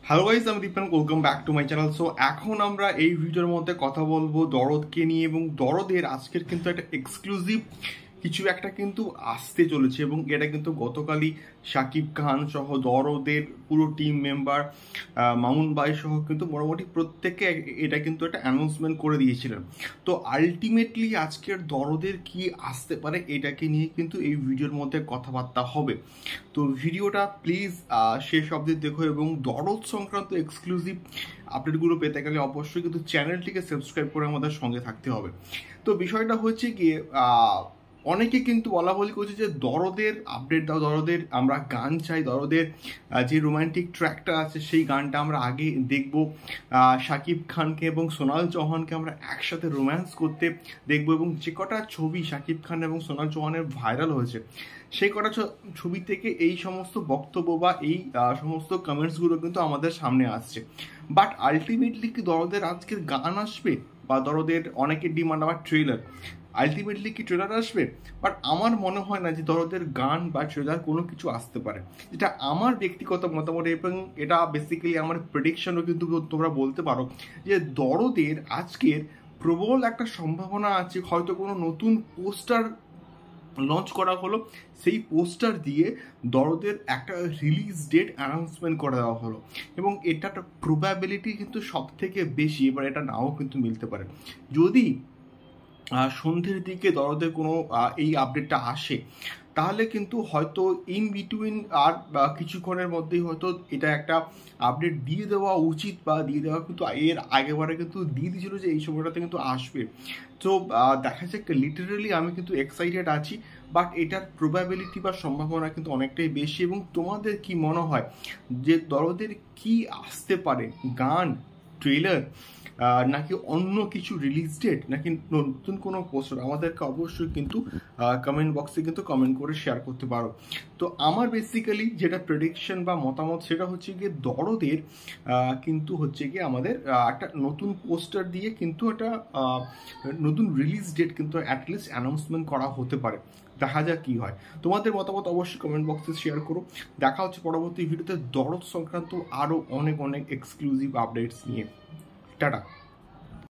Hello guys, আমি Dipan. Welcome back to my channel. So এখন আমরা এই ভিডিওর মধ্যে কথা বলবো দরদকে নিয়ে, এবং দরদের আজকের কিন্তু একটা এক্সক্লুসিভ কিছু একটা কিন্তু আসতে চলেছে, এবং এটা কিন্তু গতকালই শাকিব খান সহ দরদের পুরো টিম মেম্বার, মামুন ভাই সহ কিন্তু মোটামুটি প্রত্যেকে এটা কিন্তু একটা অ্যানাউন্সমেন্ট করে দিয়েছিলেন। তো আলটিমেটলি আজকের দরদের কি আসতে পারে এটাকে নিয়ে কিন্তু এই ভিডিওর মধ্যে কথাবার্তা হবে। তো ভিডিওটা প্লিজ শেষ অবধি দেখো, এবং দরদ সংক্রান্ত এক্সক্লুসিভ আপডেটগুলো পেতে গেলে অবশ্যই কিন্তু চ্যানেলটিকে সাবস্ক্রাইব করে আমাদের সঙ্গে থাকতে হবে। তো বিষয়টা হচ্ছে গিয়ে অনেকে কিন্তু বলা বলি করছে যে দরদের আপডেট দাও, দরদের আমরা গান চাই, দরদের যে রোমান্টিক ট্র্যাকটা আছে সেই গানটা আমরা আগে দেখব, শাকিব খানকে এবং সোনাল চৌহানকে আমরা একসাথে রোম্যান্স করতে দেখব, এবং যে কটা ছবি শাকিব খান এবং সোনাল চৌহানের ভাইরাল হয়েছে সেই কটা ছবি থেকে এই সমস্ত বক্তব্য বা এই সমস্ত কমেন্টসগুলো কিন্তু আমাদের সামনে আসছে। বাট আলটিমেটলি কি দরদের আজকের গান আসবে, বা দরদের অনেকের ডিমান্ড আবার ট্রেলার, আলটিমেটলি কি ট্রেলার আসবে? বাট আমার মনে হয় না যে দরদের গান বা ট্রেলার কোনো কিছু আসতে পারে, যেটা আমার ব্যক্তিগত মতামত, এবং এটা বেসিক্যালি আমার প্রেডিকশনও কিন্তু তোমরা বলতে পারো যে দরদের আজকের প্রবল একটা সম্ভাবনা আছে হয়তো কোনো নতুন পোস্টার লঞ্চ করা হলো, সেই পোস্টার দিয়ে দরদের একটা রিলিজ ডেট অ্যানাউন্সমেন্ট করে দেওয়া হলো, এবং এটার প্রবাবিলিটি কিন্তু সব থেকে বেশি, এবার এটা নাও কিন্তু মিলতে পারে। যদি সন্ধ্যের দিকে দরদের কোনো এই আপডেটটা আসে, তাহলে কিন্তু হয়তো ইন বিটুইন আর কিছুক্ষণের মধ্যেই হয়তো এটা একটা আপডেট দিয়ে দেওয়া উচিত, বা দিয়ে দেওয়া কিন্তু এর আগেবারে কিন্তু দিয়ে দিয়েছিল যে এই সময়টাতে কিন্তু আসবে। তো দেখা যাক, লিটারেলি আমি কিন্তু এক্সাইটেড আছি, বাট এটার প্রবাবিলিটি বা সম্ভাবনা কিন্তু অনেকটাই বেশি। এবং তোমাদের কি মনে হয় যে দরদের কি আসতে পারে, গান, ট্রেলার, নাকি অন্য কিছু রিলিজ ডেট, নাকি নতুন কোনো পোস্টার? আমাদেরকে অবশ্যই কিন্তু কমেন্ট বক্সে কিন্তু কমেন্ট করে শেয়ার করতে পারো। তো আমার বেসিক্যালি যেটা প্রেডিকশন বা মতামত সেটা হচ্ছে গিয়ে দরদের কিন্তু হচ্ছে গিয়ে আমাদের একটা নতুন পোস্টার দিয়ে কিন্তু একটা নতুন রিলিজ ডেট কিন্তু অ্যাটলিস্ট অ্যানাউন্সমেন্ট করা হতে পারে। দেখা যাক কি হয়। তোমাদের মতামত অবশ্যই কমেন্ট বক্সে শেয়ার করো। দেখা হচ্ছে পরবর্তী ভিডিওতে দরদ সংক্রান্ত আরও অনেক অনেক এক্সক্লুসিভ আপডেটস নিয়ে। টাটা।